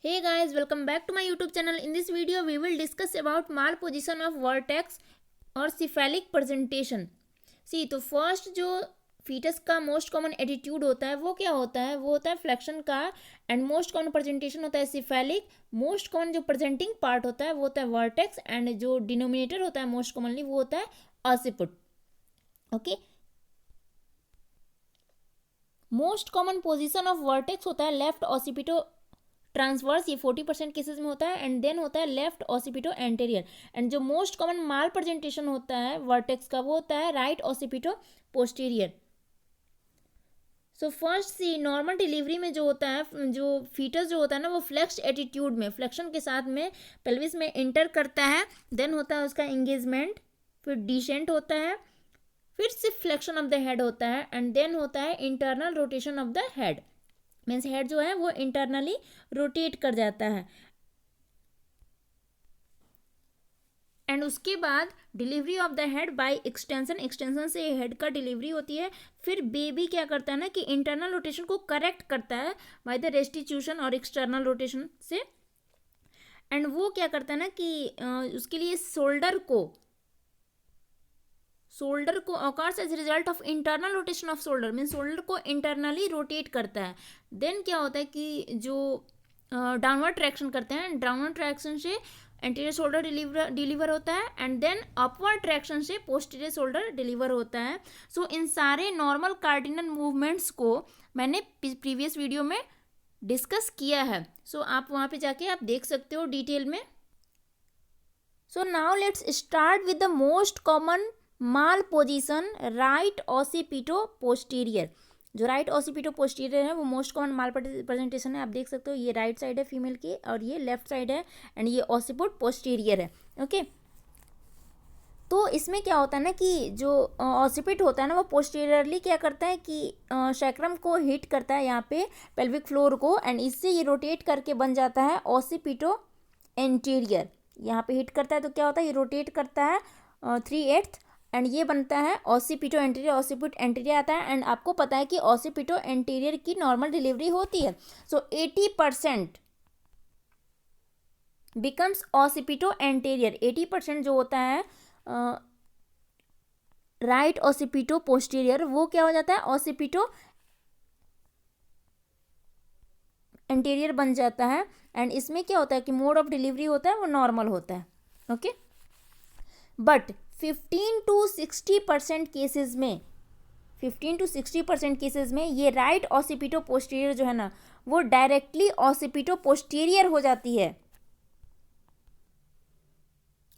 Hey guys, welcome back to my YouTube channel. In this video, we will discuss about malposition of vertex और cephalic presentation. See, तो first जो foetus का most common attitude होता है वो क्या होता है? वो होता है फ्लेक्शन का. एंड मोस्ट कॉमन प्रेजेंटेशन होता है सिफेलिक. मोस्ट कॉमन जो प्रेजेंटिंग पार्ट होता है वो होता है वर्टेक्स. एंड जो डिनोमिनेटर होता है मोस्ट कॉमनली वो होता है occiput. Okay. Most common position of vertex होता है लेफ्ट ऑसिपिटो ट्रांसवर्स, ये 40% केसेस में होता है. एंड देन होता है लेफ्ट ऑसिपिटो एंटेरियर. एंड जो मोस्ट कॉमन माल प्रेजेंटेशन होता है वर्टेक्स का वो होता है right occipito posterior. So first see normal delivery में जो होता है, जो फीटस जो होता है ना, वो फ्लेक्स्ड एटीट्यूड में फ्लेक्शन के साथ में पेल्विस में इंटर करता है. देन होता है उसका एंगेजमेंट, फिर डिसेंट होता है, फिर सिर्फ फ्लेक्शन ऑफ द हेड होता है. एंड देन होता है internal rotation of the head. Means head जो है वो इंटरनली रोटेट कर जाता है. एंड उसके बाद delivery of the head by extension. Extension से हेड का डिलीवरी होती है. फिर बेबी क्या करता है ना कि इंटरनल रोटेशन को करेक्ट करता है बाय द रेस्टिट्यूशन और एक्सटर्नल रोटेशन से. एंड वो क्या करता है ना कि उसके लिए शोल्डर को occurs as result of internal rotation of shoulder. Mean shoulder को इंटरनली रोटेट करता है. देन क्या होता है कि जो डाउनवर्ड ट्रैक्शन करते हैं, डाउनवर्ड ट्रैक्शन से एंटीरियर शोल्डर डिलीवर होता है. एंड देन अपवर्ड ट्रैक्शन से पोस्टीरियर शोल्डर डिलीवर होता है. सो इन सारे नॉर्मल कार्डिनल मूवमेंट्स को मैंने प्रीवियस वीडियो में डिस्कस किया है. सो आप वहाँ पे जाके आप देख सकते हो डिटेल में. So now let's start with the most common mall position right occipito posterior. जो राइट ऑसिपिटो पोस्टीरियर है वो मोस्ट कॉमन माल प्रेजेंटेशन है. आप देख सकते हो ये राइट साइड है फीमेल की और ये लेफ्ट साइड है. एंड ये ऑसिपुट पोस्टीरियर है. ओके. तो इसमें क्या होता है ना कि जो ऑसिपिट होता है ना वो पोस्टीरियरली क्या करता है कि सैक्रम को हिट करता है यहाँ पे पेल्विक फ्लोर को. एंड इससे ये रोटेट करके बन जाता है ऑसिपिटो एंटीरियर. यहाँ पे हिट करता है तो क्या होता है, ये रोटेट करता है 3/8 एंड ये बनता है ऑसिपिटो एंटीरियर. ऑसिपिट एंटीरियर आता है. एंड आपको पता है कि ऑसिपिटो एंटीरियर की नॉर्मल डिलीवरी होती है. सो 80% बिकम्स ऑसिपिटो एंटीरियर. 80% जो होता है राइट ऑसिपिटो पोस्टीरियर वो क्या हो जाता है ऑसिपिटो एंटीरियर बन जाता है. एंड इसमें क्या होता है कि मोड ऑफ डिलीवरी होता है वो नॉर्मल होता है. ओके. बट 15-60% केसेस में 15-60% केसेस में ये राइट ऑसिपिटो पोस्टीरियर जो है ना वो डायरेक्टली ऑसिपिटो पोस्टीरियर हो जाती है.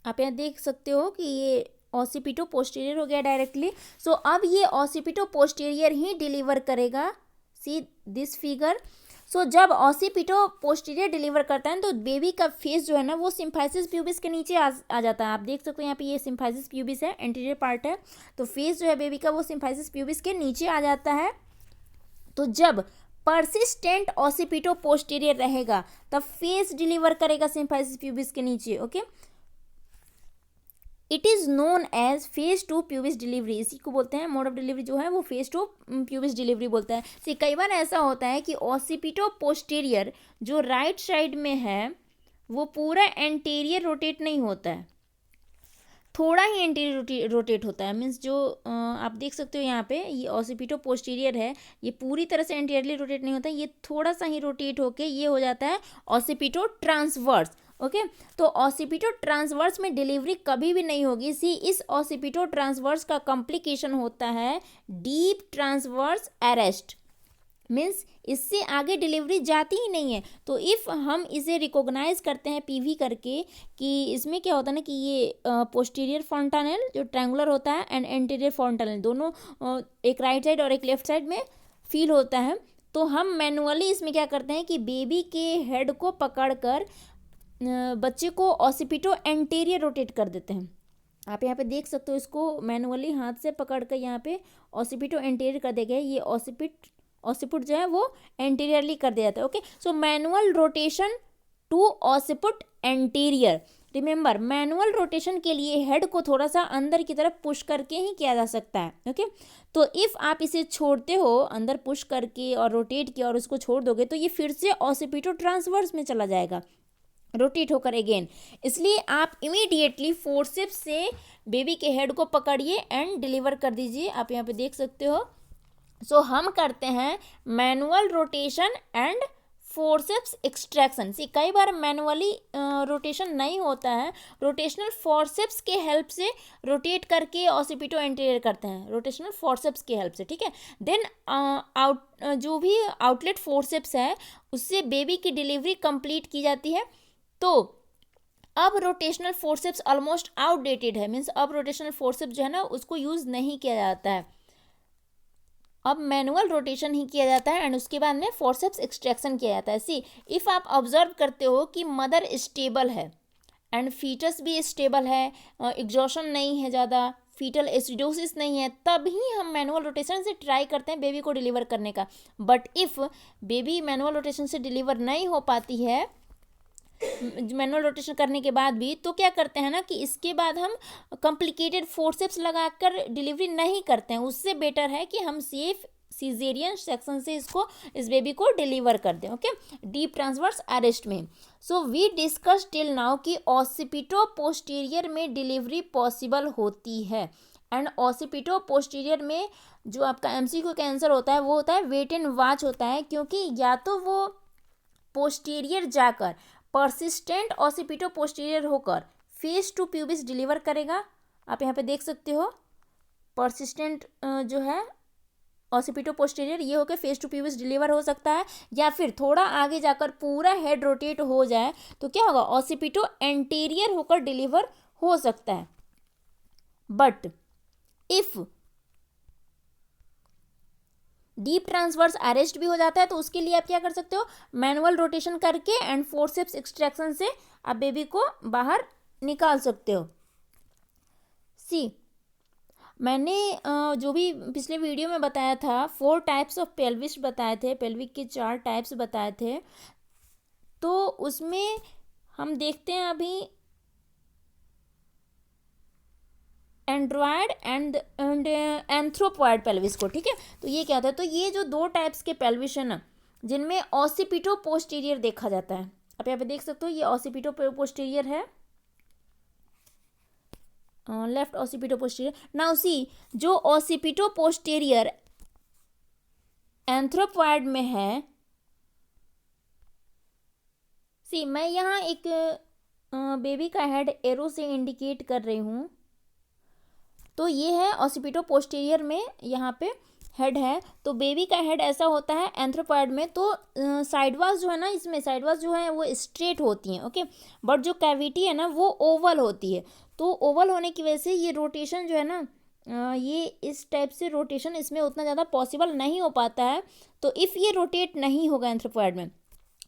आप यहाँ देख सकते हो कि ये ऑसिपिटो पोस्टीरियर हो गया डायरेक्टली. सो अब ये ऑसिपिटो पोस्टीरियर ही डिलीवर करेगा. See this figure. सो जब ऑसिपिटो पोस्टीरियर डिलीवर करता है तो बेबी का फेस जो है ना वो सिम्फाइसिस प्यूबिस के नीचे आ जाता है. आप देख सकते हो यहाँ पे ये सिम्फाइसिस प्यूबिस है, एंटीरियर पार्ट है. तो फेस जो है बेबी का वो सिम्फाइसिस प्यूबिस के नीचे आ जाता है. तो जब परसिस्टेंट ऑसिपिटो पोस्टीरियर रहेगा तब फेस डिलीवर करेगा सिम्फाइसिस प्यूबिस के नीचे. Okay. It is known as face to pubis delivery. इसी को बोलते हैं मोड ऑफ डिलीवरी जो है वो फेज टू प्यूबिस डिलीवरी बोलता है. सी कई बार ऐसा होता है कि ऑसिपिटो पोस्टीरियर जो राइट साइड में है वो पूरा एंटीरियर रोटेट नहीं होता है, थोड़ा ही एंटीरियर रोटेट होता है. मीन्स जो आप देख सकते हो यहाँ पे ये ऑसिपिटो पोस्टीरियर है, ये पूरी तरह से एंटीरियरली रोटेट नहीं होता है, ये थोड़ा सा ही रोटेट होके ये हो जाता है ऑसिपिटो ट्रांसवर्स. ओके. तो ऑसिपिटो ट्रांसवर्स में डिलीवरी कभी भी नहीं होगी. सी इस ऑसिपिटो ट्रांसवर्स का कॉम्प्लिकेशन होता है डीप ट्रांसवर्स अरेस्ट. मीन्स इससे आगे डिलीवरी जाती ही नहीं है. तो इफ़ हम इसे रिकॉग्नाइज करते हैं पीवी करके कि इसमें क्या होता है ना कि ये पोस्टीरियर फॉन्टानेल जो ट्रायंगुलर होता है एंड एंटीरियर फॉन्टानेल दोनों एक राइट साइड और एक लेफ्ट साइड में फील होता है. तो हम मैनुअली इसमें क्या करते हैं कि बेबी के हेड को पकड़कर बच्चे को ऑसिपिटो एंटीरियर रोटेट कर देते हैं. आप यहाँ पे देख सकते हो इसको मैनुअली हाथ से पकड़ कर यहाँ पे ऑसिपिटो एंटीरियर कर देगा. ये ऑसिपुट जो है वो एंटीरियरली कर दिया जाता है. Okay. So manual rotation to occiput anterior. Remember manual rotation के लिए हेड को थोड़ा सा अंदर की तरफ पुश करके ही किया जा सकता है। ओके, तो इफ़ आप इसे छोड़ते हो अंदर पुश करके और रोटेट किया और उसको छोड़ दोगे तो ये फिर से ऑसिपिटो ट्रांसवर्स में चला जाएगा, रोटेट होकर अगेन। इसलिए आप इमीडिएटली फोर्सेप्स से बेबी के हेड को पकड़िए एंड डिलीवर कर दीजिए। आप यहाँ पे देख सकते हो। सो हम करते हैं manual rotation and forceps extraction. See कई बार मैनुअली रोटेशन नहीं होता है, रोटेशनल फोर्सेप्स के हेल्प से रोटेट करके ऑसिपिटो एंटीरियर करते हैं, रोटेशनल फोर्सेप्स के हेल्प से, ठीक है। देन जो भी आउटलेट फोर्सेप्स है उससे बेबी की डिलीवरी कंप्लीट की जाती है। तो अब रोटेशनल फोर्सेप्स ऑलमोस्ट आउटडेटेड है, मीन्स अब रोटेशनल फोर्सेप्स जो है ना उसको यूज़ नहीं किया जाता है, अब मैनुअल रोटेशन ही किया जाता है एंड उसके बाद में फोर्सेप्स एक्सट्रैक्शन किया जाता है। सी इफ़ आप ऑब्जर्व करते हो कि मदर स्टेबल है एंड फीटस भी स्टेबल है, एग्जॉशन नहीं है ज़्यादा, फीटल एसिडोसिस नहीं है, तभी हम मैनुअल रोटेशन से ट्राई करते हैं बेबी को डिलीवर करने का। But if baby manual rotation से डिलीवर नहीं हो पाती है, मैनुअल रोटेशन करने के बाद भी, तो क्या करते हैं ना कि इसके बाद हम कॉम्प्लिकेटेड फोर्सेप्स लगाकर डिलीवरी नहीं करते हैं। उससे बेटर है कि हम सेफ सीजेरियन सेक्शन से इस बेबी को डिलीवर कर दें। ओके, डीप ट्रांसवर्स अरेस्ट में। So we discuss till now कि ऑसिपिटो पोस्टीरियर में डिलीवरी पॉसिबल होती है एंड ऑसिपिटो पोस्टीरियर में जो आपका एमसीक्यू का आंसर होता है वो होता है वेट एंड वॉच होता है, क्योंकि या तो वो पोस्टीरियर जाकर परसिस्टेंट ऑसिपिटो पोस्टीरियर होकर फेस टू प्यूबिस डिलीवर करेगा। आप यहाँ पे देख सकते हो परसिस्टेंट जो है ऑसिपिटो पोस्टीरियर ये होकर फेस टू प्यूबिस डिलीवर हो सकता है, या फिर थोड़ा आगे जाकर पूरा हेड रोटेट हो जाए तो क्या होगा ऑसिपिटो एंटीरियर होकर डिलीवर हो सकता है। But if deep transverse arrest भी हो जाता है तो उसके लिए आप क्या कर सकते हो, मैनुअल रोटेशन करके एंड फोर्सेप्स एक्सट्रैक्शन से आप बेबी को बाहर निकाल सकते हो। सी मैंने जो भी पिछले वीडियो में बताया था 4 टाइप्स ऑफ पेल्विस बताए थे, पेल्विक के 4 टाइप्स बताए थे, तो उसमें हम देखते हैं अभी एंड्रॉयड एंड एंथ्रोपॉयड पेल्विस को, ठीक है। तो ये क्या होता है, तो ये जो 2 टाइप्स के पेल्विस है ना जिनमें ऑसिपिटो पोस्टीरियर देखा जाता है, आप यहाँ पे देख सकते हो ये ऑसिपिटो पोस्टीरियर है, left occipito posterior. Now see जो ऑसिपिटो पोस्टीरियर एंथ्रोपॉयड में है, सी मैं यहाँ एक बेबी का हेड एरो से इंडिकेट कर रही हूँ, तो ये है ऑसिपिटो पोस्टीरियर में, यहाँ पे हेड है, तो बेबी का हेड ऐसा होता है एंथ्रोपॉयड में। तो साइडवास जो है ना, इसमें साइडवास जो है वो स्ट्रेट होती हैं, ओके, बट जो कैविटी है ना वो ओवल होती है। तो ओवल होने की वजह से ये रोटेशन जो है ना ये इस टाइप से रोटेशन इसमें उतना ज़्यादा पॉसिबल नहीं हो पाता है। तो इफ़ ये रोटेट नहीं होगा एंथ्रोपॉयड में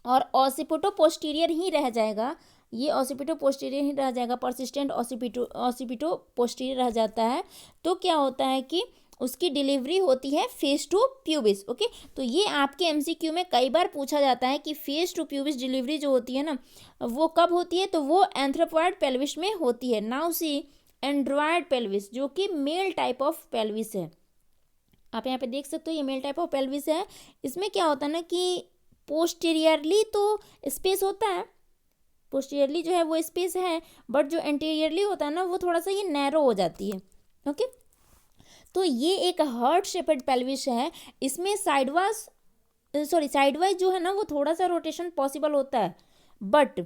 और ऑसिपिटो पोस्टीरियर ही रह जाएगा, ये ऑसिपिटो पोस्टीरियर ही रह जाएगा, परसिस्टेंट ऑसिपिटो पोस्टीरियर रह जाता है, तो क्या होता है कि उसकी डिलीवरी होती है फेस टू प्यूबिस। ओके, तो ये आपके एमसीक्यू में कई बार पूछा जाता है कि फेस टू प्यूबिस डिलीवरी जो होती है ना वो कब होती है, तो वो एंथ्रोपॉयड पेल्विस में होती है। नाउ सी एंड्रॉयड पेल्विस जो कि मेल टाइप ऑफ पेल्विस है, आप यहाँ पे देख सकते हो ये मेल टाइप ऑफ पेल्विस है। इसमें क्या होता है ना कि पोस्टीरियरली तो स्पेस होता है, पोस्टीरियरली जो है वो स्पेस है, बट जो एंटीरियरली होता है ना वो थोड़ा सा ये नैरो हो जाती है। ओके, तो ये एक हार्ट शेपेड पेल्विस है, इसमें साइडवाइज जो है ना वो थोड़ा सा रोटेशन पॉसिबल होता है, बट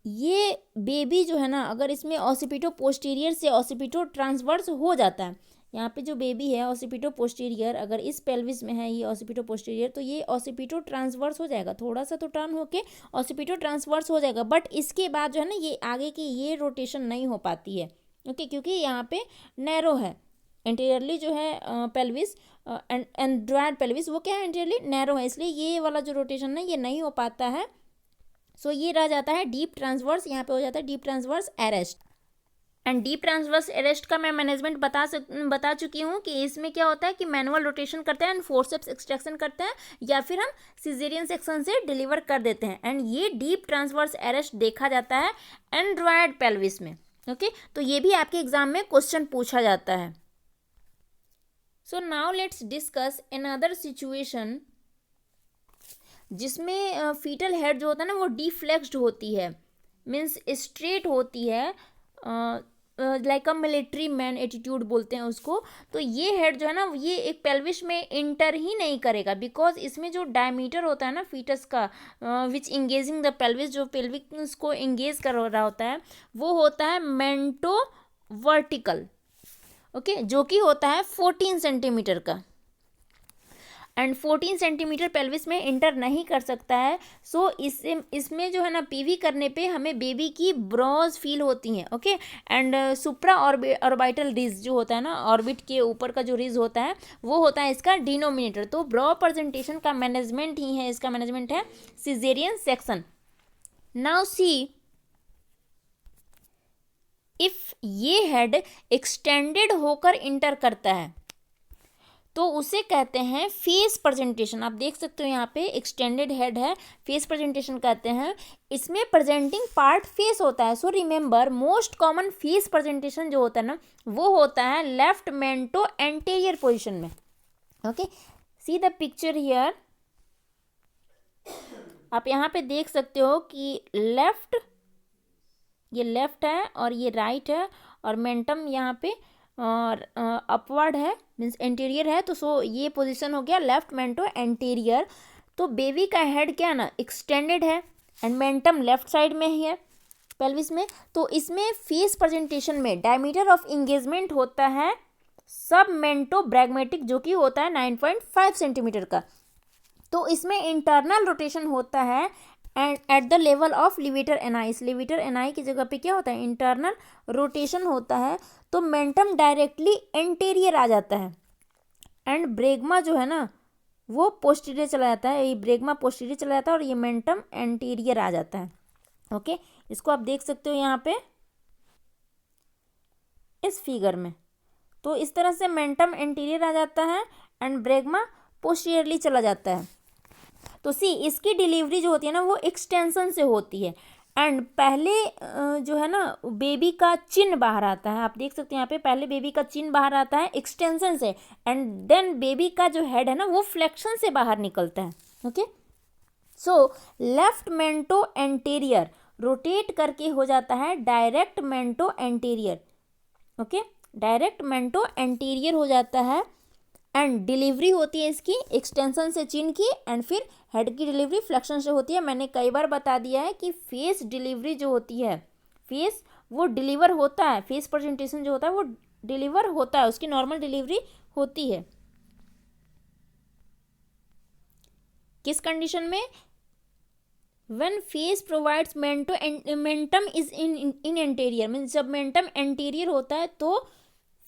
ये बेबी जो है ना अगर इसमें ऑसिपिटो पोस्टीरियर से ऑसिपिटो ट्रांसवर्स हो जाता है, यहाँ पे जो बेबी है ऑसिपिटो पोस्टीरियर अगर इस पेल्विस में है ये ऑसिपिटो पोस्टीरियर, तो ये ऑसिपिटो ट्रांसवर्स हो जाएगा, थोड़ा सा तो टर्न होके ऑसिपिटो ट्रांसवर्स हो जाएगा, बट इसके बाद जो है ना ये आगे की ये रोटेशन नहीं हो पाती है। ओके, क्योंकि यहाँ पे नैरो है, एंटीरियरली जो है पेल्विस एंड्रॉयड पेल्विस वो क्या है एंटीरियरली नैरो है, इसलिए ये वाला जो रोटेशन है ये नहीं हो पाता है। सो ये रह जाता है डीप ट्रांसवर्स, यहाँ पे हो जाता है deep transverse arrest. And deep transverse arrest का मैं मैनेजमेंट बता चुकी हूँ कि इसमें क्या होता है कि मैनुअल रोटेशन करते हैं एंड फोर्सेप्स एक्सट्रैक्शन करते हैं, या फिर हम सिजेरियन सेक्शन से डिलीवर कर देते हैं। एंड ये डीप ट्रांसवर्स अरेस्ट देखा जाता है एंड्रॉयड पेल्विस में। ओके, तो ये भी आपके एग्जाम में क्वेश्चन पूछा जाता है। So now let's discuss another situation जिसमें फीटल हेड जो होता है ना वो डिफ्लेक्स्ड होती है, मीन्स स्ट्रेट होती है, like a military man attitude बोलते हैं उसको। तो ये हेड जो है ना ये एक पेल्विस में इंटर ही नहीं करेगा, बिकॉज इसमें जो डायमीटर होता है ना फीटस का विच इंगेजिंग द पेल्विस, जो पेल्विस को इंगेज कर रहा होता है वो होता है मेंटो वर्टिकल। ओके, जो कि होता है 14 सेंटीमीटर का, एंड 14 सेंटीमीटर पेल्विस में इंटर नहीं कर सकता है। सो इसमें जो है ना पीवी करने पे हमें बेबी की ब्रॉज फील होती हैं। Okay, and supra orbital ridge जो होता है ना, ऑर्बिट के ऊपर का जो रिज होता है वो होता है इसका डिनोमिनेटर। तो ब्रॉ प्रेजेंटेशन का मैनेजमेंट ही है, इसका मैनेजमेंट है caesarean section. Now see if ये हेड एक्सटेंडेड होकर इंटर करता है तो उसे कहते हैं फेस प्रेजेंटेशन। आप देख सकते हो यहाँ पे एक्सटेंडेड हेड है, फेस प्रेजेंटेशन कहते हैं। इसमें प्रेजेंटिंग पार्ट फेस होता है। So remember most common face presentation जो होता है ना वो होता है लेफ्ट मेंटो एंटीरियर पोजीशन में। Okay, see the picture here. आप यहाँ पे देख सकते हो कि लेफ्ट, ये लेफ्ट है और ये राइट है, और मेंटम यहाँ पे और अपवर्ड है, मीन्स एंटीरियर है। तो सो ये पोजीशन हो गया लेफ्ट मेंटो एंटीरियर। तो बेबी का हेड क्या ना एक्सटेंडेड है एंड मेंटम लेफ्ट साइड में ही है पेल्विस में। तो इसमें फेस प्रेजेंटेशन में डायमीटर ऑफ इंगेजमेंट होता है सब मेंटो ब्रैग्मेटिक, जो कि होता है 9.5 सेंटीमीटर का। तो इसमें इंटरनल रोटेशन होता है and at the level of levator ani. इस लिवेटर एनाई की जगह पे क्या होता है इंटरनल रोटेशन होता है। तो मेंटम डायरेक्टली एंटीरियर आ जाता है एंड ब्रेगमा जो है ना वो पोस्टीरियर चला जाता है। ये ब्रेगमा पोस्टीरियर चला जाता है और ये मेंटम एंटीरियर आ जाता है। ओके, इसको आप देख सकते हो यहाँ पे इस फिगर में। तो इस तरह से मेंटम एंटीरियर आ जाता है एंड ब्रेगमा पोस्टीरियरली चला जाता है। तो सी इसकी डिलीवरी जो होती है ना वो एक्सटेंशन से होती है एंड पहले जो है ना बेबी का चिन बाहर आता है। आप देख सकते हैं यहाँ पे पहले बेबी का चिन बाहर आता है एक्सटेंशन से, एंड देन बेबी का जो हेड है ना वो फ्लेक्शन से बाहर निकलता है। Okay, so left mento anterior rotate करके हो जाता है direct mento anterior. Okay, direct mento anterior हो जाता है एंड डिलीवरी होती है इसकी एक्सटेंशन से चिन की, एंड फिर हेड की डिलीवरी फ्लेक्शन से होती है। मैंने कई बार बता दिया है कि फेस डिलीवरी जो होती है, फेस वो डिलीवर होता है, फेस प्रेजेंटेशन जो होता है वो डिलीवर होता है, उसकी नॉर्मल डिलीवरी होती है। किस कंडीशन में? When face provides mentum is in anterior, means जब मेंटम एंटीरियर होता है तो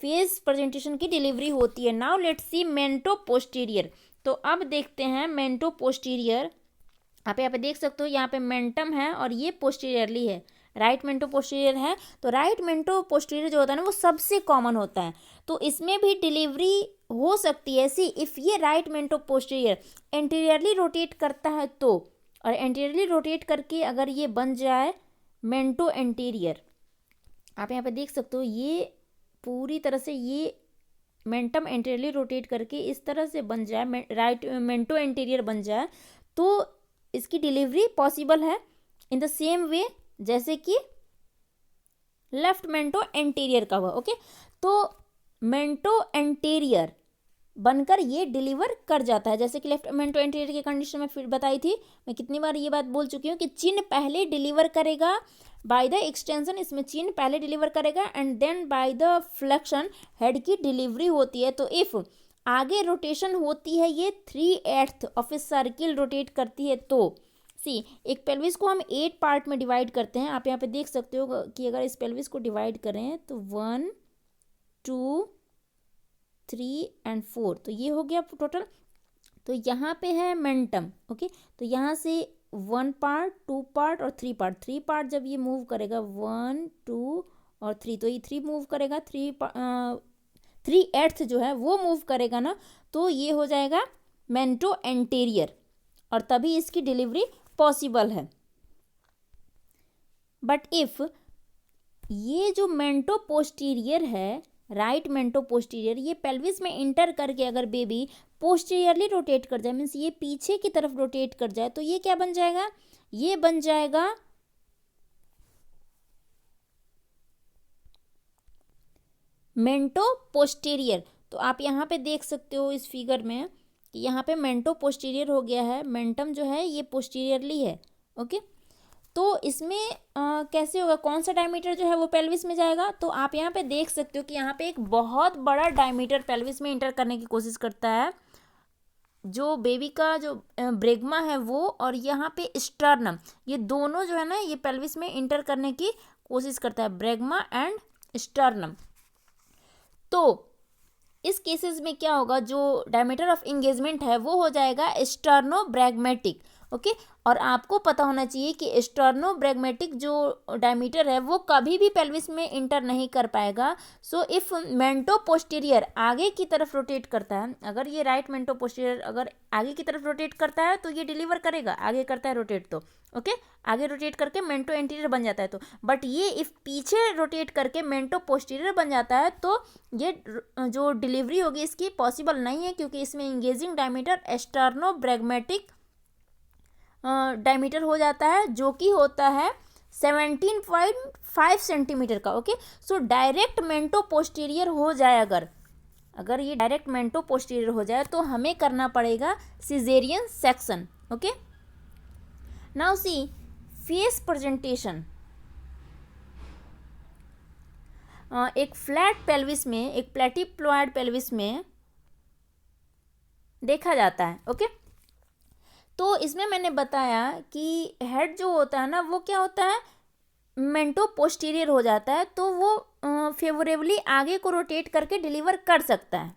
फेस प्रेजेंटेशन की डिलीवरी होती है। Now let's see mento posterior. तो अब देखते हैं मेंटो पोस्टीरियर। आप यहाँ पे देख सकते हो यहाँ पे मेंटम है और ये पोस्टीरियरली है, राइट मेंटो पोस्टीरियर है। तो राइट मेंटो पोस्टीरियर जो होता है ना वो सबसे कॉमन होता है। तो इसमें भी डिलीवरी हो सकती है। सी इफ ये राइट मेंटो पोस्टीरियर एंटीरियरली रोटेट करता है तो, और एंटीरियरली रोटेट करके अगर ये बन जाए मेंटो एंटीरियर, आप यहाँ पे देख सकते हो ये पूरी तरह से ये मेंटम एंटीरियरली रोटेट करके इस तरह से बन जाए, राइट मेंटो एंटीरियर बन जाए, तो इसकी डिलीवरी पॉसिबल है इन द सेम वे जैसे कि लेफ्ट मेंटो एंटीरियर का हुआ। ओके, तो मेंटो एंटीरियर बनकर ये डिलीवर कर जाता है, जैसे कि लेफ्ट मेंटो एंटीरियर की कंडीशन में फिर बताई थी। मैं कितनी बार ये बात बोल चुकी हूँ कि चिन पहले डिलीवर करेगा बाय द एक्सटेंशन, इसमें चिन पहले डिलीवर करेगा and then by the flexion head की डिलीवरी होती है। तो इफ आगे रोटेशन होती है ये 3/8 ऑफ ए सर्किल रोटेट करती है। तो सी एक पेल्विस को हम 8 पार्ट में डिवाइड करते हैं। आप यहाँ पे देख सकते हो कि अगर इस पेल्विस को डिवाइड करें तो 1 2 3 एंड 4, तो ये हो गया टोटल। तो यहाँ पे है मेंटम। ओके, तो यहाँ से 1 पार्ट 2 पार्ट और 3 पार्ट, 3 पार्ट जब ये मूव करेगा 1 2 और 3, तो ये 3 मूव करेगा, 3/8 जो है वो मूव करेगा ना, तो ये हो जाएगा मेंटो एंटीरियर, और तभी इसकी डिलीवरी पॉसिबल है। बट इफ ये जो मेंटो पोस्टीरियर है, राइट मेंटो पोस्टीरियर, ये पेल्विस में इंटर करके अगर बेबी पोस्टीरियरली रोटेट कर जाए, मीन्स ये पीछे की तरफ रोटेट कर जाए, तो ये क्या बन जाएगा, ये बन जाएगा मेंटो पोस्टीरियर। तो आप यहाँ पे देख सकते हो इस फिगर में कि यहाँ पे मेंटो पोस्टीरियर हो गया है, मेंटम जो है ये पोस्टीरियरली है। ओके, तो इसमें कैसे होगा, कौन सा डायमीटर जो है वो पेल्विस में जाएगा, तो आप यहाँ पे देख सकते हो कि यहाँ पे एक बहुत बड़ा डायमीटर पेल्विस में इंटर करने की कोशिश करता है, जो बेबी का जो ब्रेगमा है वो, और यहाँ पे स्टर्नम, ये दोनों जो है ना ये पेल्विस में इंटर करने की कोशिश करता है, ब्रेगमा एंड स्टर्नम। तो इस केसेस में क्या होगा, जो डायमीटर ऑफ इंगेजमेंट है वो हो जाएगा स्टर्नोब्रैगमेटिक। ओके, और आपको पता होना चाहिए कि स्टर्नोब्रैगमेटिक जो डायमीटर है वो कभी भी पेल्विस में इंटर नहीं कर पाएगा। सो इफ मेंटो पोस्टीरियर आगे की तरफ रोटेट करता है, अगर ये राइट मेंटो पोस्टीरियर अगर आगे की तरफ रोटेट करता है तो ये डिलीवर करेगा, आगे करता है रोटेट तो ओके, आगे रोटेट करके मेंटो एंटीरियर बन जाता है। तो बट ये इफ पीछे रोटेट करके मेंटो पोस्टीरियर बन जाता है तो ये जो डिलीवरी होगी इसकी पॉसिबल नहीं है, क्योंकि इसमें इंगेजिंग डायमीटर स्टर्नोब्रैगमेटिक डायमीटर हो जाता है, जो कि होता है 17.5 सेंटीमीटर का। ओके, सो डायरेक्ट मेंटो पोस्टीरियर हो जाए, अगर ये डायरेक्ट मेंटो पोस्टीरियर हो जाए तो हमें करना पड़ेगा caesarean section. Okay, now see face presentation. एक फ्लैट पेल्विस में, एक प्लेटिप्लॉयड पेल्विस में देखा जाता है। ओके, तो इसमें मैंने बताया कि हेड जो होता है ना वो क्या होता है, मेंटो पोस्टीरियर हो जाता है, तो वो फेवरेबली आगे को रोटेट करके डिलीवर कर सकता है।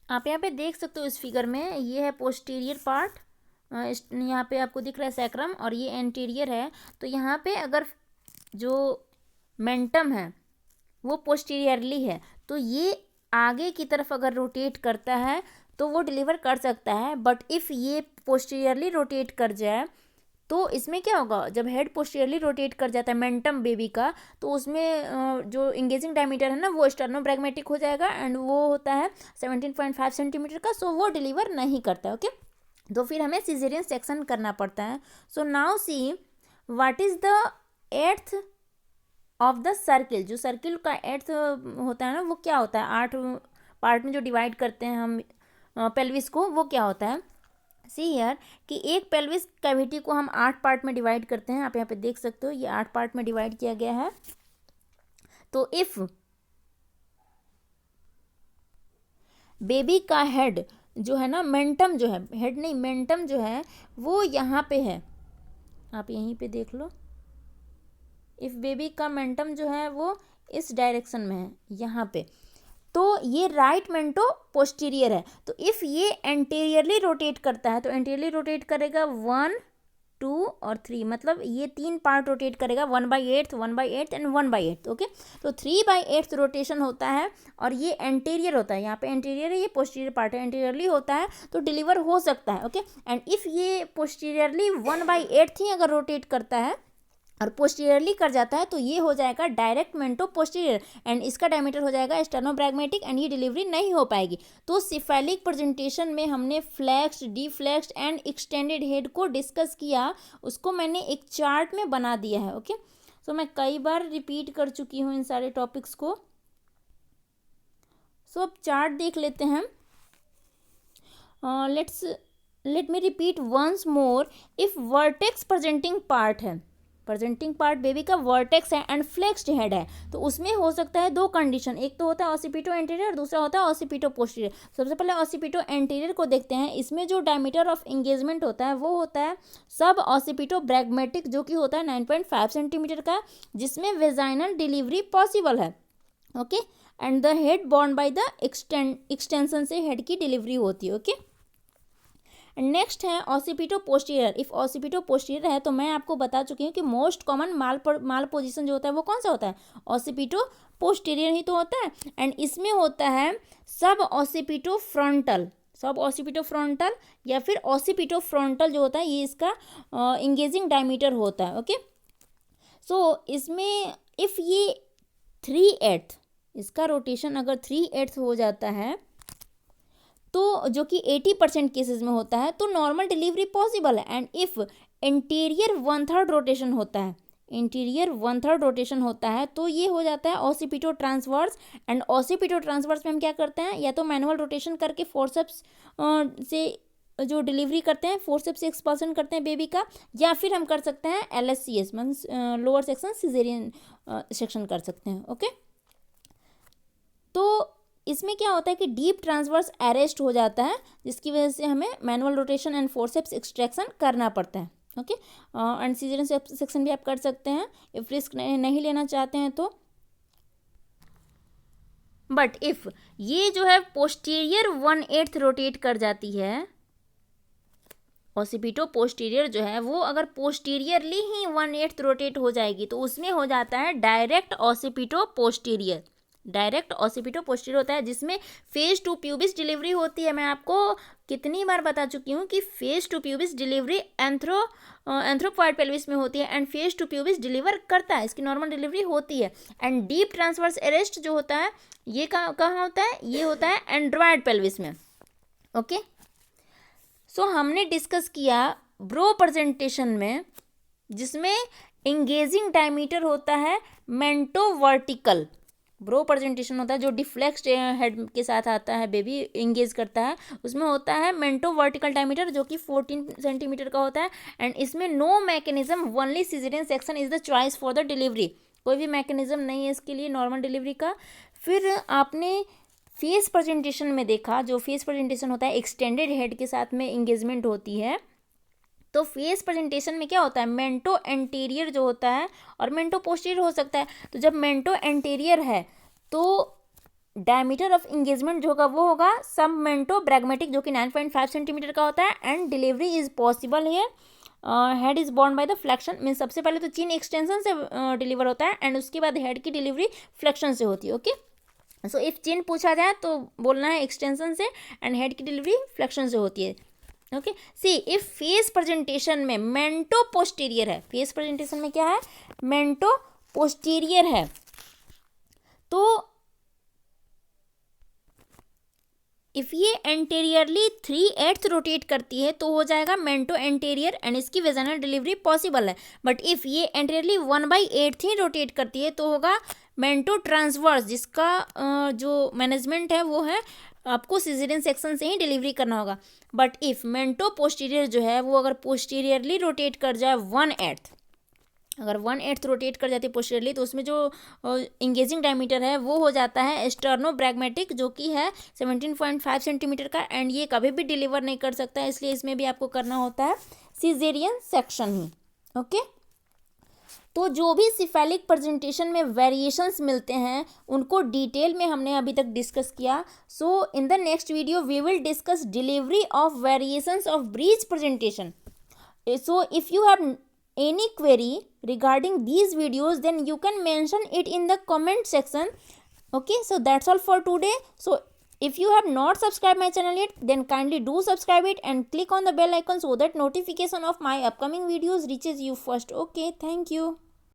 आप यहाँ पे देख सकते हो इस फिगर में, ये है पोस्टीरियर पार्ट, यहाँ पे आपको दिख रहा है सैक्रम, और ये एंटीरियर है। तो यहाँ पे अगर जो मेंटम है वो पोस्टीरियरली है, तो ये आगे की तरफ अगर रोटेट करता है तो वो डिलीवर कर सकता है। बट इफ़ ये पोस्टीरियरली रोटेट कर जाए तो इसमें क्या होगा, जब हेड पोस्टीरियरली रोटेट कर जाता है मेंटम बेबी का, तो उसमें जो इंगेजिंग डायमीटर है ना वो स्टर्नोब्रैगमेटिक हो जाएगा, एंड वो होता है 17.5 सेंटीमीटर का, सो वो डिलीवर नहीं करता है। ओके, तो फिर हमें सिजेरियन सेक्शन करना पड़ता है। So now see what is the eighth of the circle, जो सर्किल का एट्थ होता है ना वो क्या होता है, 8 पार्ट में जो डिवाइड करते हैं हम पेल्विस को, वो क्या होता है। सी हियर कि एक पेल्विस कैविटी को हम 8 पार्ट में डिवाइड करते हैं, आप यहाँ पे देख सकते हो ये 8 पार्ट में डिवाइड किया गया है। तो इफ बेबी का हेड जो है ना, मेंटम जो है, हेड नहीं मेंटम जो है वो यहाँ पे है, आप यहीं पे देख लो, इफ बेबी का मेंटम जो है वो इस डायरेक्शन में है यहाँ पे, तो ये राइट मेंटो पोस्टीरियर है। तो इफ़ ये एंटीरियरली रोटेट करता है तो एंटीरियरली रोटेट करेगा 1, 2 और 3, मतलब ये 3 पार्ट रोटेट करेगा, 1/8, 1/8 एंड 1/8। ओके, तो 3/8 रोटेशन होता है, और ये एंटीरियर होता है, यहाँ पे एंटीरियर है, ये पोस्टीरियर पार्ट है, एंटीरियरली होता है तो डिलीवर हो सकता है। ओके, एंड इफ़ ये पोस्टीरियरली 1/8 ही अगर रोटेट करता है और पोस्टीरियरली कर जाता है तो ये हो जाएगा डायरेक्ट मेंटो पोस्टीरियर, एंड इसका डायमीटर हो जाएगा स्टर्नोब्रैगमेटिक, एंड ये डिलीवरी नहीं हो पाएगी। तो सिफेलिक प्रेजेंटेशन में हमने फ्लैक्स्ड, डीफ्लैक्स्ड एंड एक्सटेंडेड हेड को डिस्कस किया, उसको मैंने एक चार्ट में बना दिया है। ओके, सो मैं कई बार रिपीट कर चुकी हूँ इन सारे टॉपिक्स को। सो अब चार्ट देख लेते हैं। Let me repeat once more. If vertex presenting part है, प्रेजेंटिंग पार्ट बेबी का वर्टेक्स है एंड फ्लेक्स्ड हेड है, तो उसमें हो सकता है 2 कंडीशन, एक तो होता है ऑसिपिटो एंटीरियर, दूसरा होता है ऑसिपिटो पोस्टीरियर। सबसे पहले ऑसिपिटो एंटीरियर को देखते हैं। इसमें जो डायमीटर ऑफ इंगेजमेंट होता है वो होता है सब ऑसिपिटो ब्रैगमेटिक, जो कि होता है 9.5 सेंटीमीटर का, जिसमें वेजाइनल डिलीवरी पॉसिबल है। Okay, and the head born by the extension से हेड की डिलीवरी होती है। ओके, नेक्स्ट है occipito posterior. If occipito posterior है तो मैं आपको बता चुकी हूँ कि मोस्ट कॉमन माल पोजीशन जो होता है वो कौन सा होता है, ऑसिपिटो पोस्टीरियर ही तो होता है। एंड इसमें होता है सब ऑसिपिटो फ्रंटल, सब ऑसिपिटो फ्रंटल या फिर ऑसिपिटो फ्रंटल जो होता है ये इसका इंगेजिंग डायमीटर होता है। ओके, सो इसमें इफ़ ये 3/8 इसका रोटेशन अगर 3/8 हो जाता है तो जो कि 80% केसेस में होता है तो नॉर्मल डिलीवरी पॉसिबल है। एंड इफ़ इंटीरियर 1/3 रोटेशन होता है, इंटीरियर 1/3 रोटेशन होता है तो ये हो जाता है occipito transverse. And occipito transverse में हम क्या करते हैं, या तो मैनुअल रोटेशन करके फोर्सेप्स से जो डिलीवरी करते हैं, फोर्सेप्स से एक्सपल्सन करते हैं बेबी का, या फिर हम कर सकते हैं LSCS means lower section caesarean section कर सकते हैं। ओके, तो इसमें क्या होता है कि डीप ट्रांसवर्स अरेस्ट हो जाता है जिसकी वजह से हमें manual rotation and forceps extraction करना पड़ता है। ओके, एंड सिजेरियन सेक्शन भी आप कर सकते हैं इफ रिस्क नहीं लेना चाहते हैं तो। बट इफ ये जो है पोस्टीरियर 1/8 रोटेट कर जाती है, ऑसिपिटो पोस्टीरियर जो है वो अगर पोस्टीरियरली ही 1/8 रोटेट हो जाएगी तो उसमें हो जाता है direct occipito posterior. Direct occipito posterior होता है जिसमें फेज टू प्यूबिस डिलीवरी होती है। मैं आपको कितनी बार बता चुकी हूँ कि phase to pubis delivery anthropoid pelvis में होती है and phase to pubis deliver करता है, इसकी नॉर्मल डिलीवरी होती है। एंड डीप ट्रांसवर्स अरेस्ट जो होता है ये कहाँ होता है, ये होता है एंड्रॉयड पेल्विस में। ओके, सो हमने डिस्कस किया ब्रो प्रेजेंटेशन में जिसमें इंगेजिंग डायमीटर होता है मेंटो वर्टिकल। ब्रो प्रेजेंटेशन होता है जो डिफ्लेक्स्ड हेड के साथ आता है, बेबी इंगेज करता है, उसमें होता है मेंटो वर्टिकल डायमीटर जो कि 14 सेंटीमीटर का होता है। एंड इसमें no mechanism, only caesarean section is the choice for the delivery. कोई भी मैकेनिज्म नहीं है इसके लिए नॉर्मल डिलीवरी का। फिर आपने फेस प्रेजेंटेशन में देखा, जो फेस प्रेजेंटेशन होता है एक्सटेंडेड हेड के साथ में इंगेजमेंट होती है। तो फेस प्रेजेंटेशन में क्या होता है, मेंटो एंटीरियर जो होता है और मेंटो पोस्टीरियर हो सकता है। तो जब मेंटो एंटीरियर है तो डायमीटर ऑफ इंगेजमेंट जो होगा वो होगा सब मेंटो ब्रैग्मेटिक जो कि 9.5 सेंटीमीटर का होता है। And delivery is possible here. Head is born bye the flexion, mean सबसे पहले तो चिन एक्सटेंशन से डिलीवर होता है एंड उसके बाद हेड की डिलीवरी फ्लेक्शन से होती है। ओके, सो इफ चिन पूछा जाए तो बोलना है एक्सटेंशन से एंड हेड की डिलीवरी फ्लेक्शन से होती है। Okay, see if face presentation में मेंटो पोस्टीरियर है, फेस प्रेजेंटेशन में क्या है, मेंटो पोस्टीरियर है, तो इफ ये एंटेरियरली 3/8 रोटेट करती है तो हो जाएगा मेंटो एंटेरियर एंड इसकी वेजाइनल डिलीवरी पॉसिबल है। बट इफ ये एंटेरियरली 1/8 ही रोटेट करती है तो होगा मेंटो ट्रांसवर्स, जिसका जो मैनेजमेंट है वो है आपको सिजेरियन सेक्शन से ही डिलीवरी करना होगा। बट इफ मेंटो पोस्टीरियर जो है वो अगर पोस्टीरियरली रोटेट कर जाए 1/8, अगर 1/8 रोटेट कर जाती है पोस्टीरियरली तो उसमें जो इंगेजिंग डायमीटर है वो हो जाता है स्टर्नो ब्रैग्मेटिक जो कि है 17.5 सेंटीमीटर का। एंड ये कभी भी डिलीवर नहीं कर सकता है, इसलिए इसमें भी आपको करना होता है सिजेरियन सेक्शन ही। ओके, तो जो भी सिफेलिक प्रेजेंटेशन में वेरिएशंस मिलते हैं उनको डिटेल में हमने अभी तक डिस्कस किया। So in the next video we will discuss delivery of variations of breech presentation. So if you have any query regarding these videos then you can mention it in the comment section. Okay, so that's all for today. So if you have not subscribed my channel yet then kindly do subscribe it and click on the bell icon so that notification of my upcoming videos reaches you first. Okay, thank you.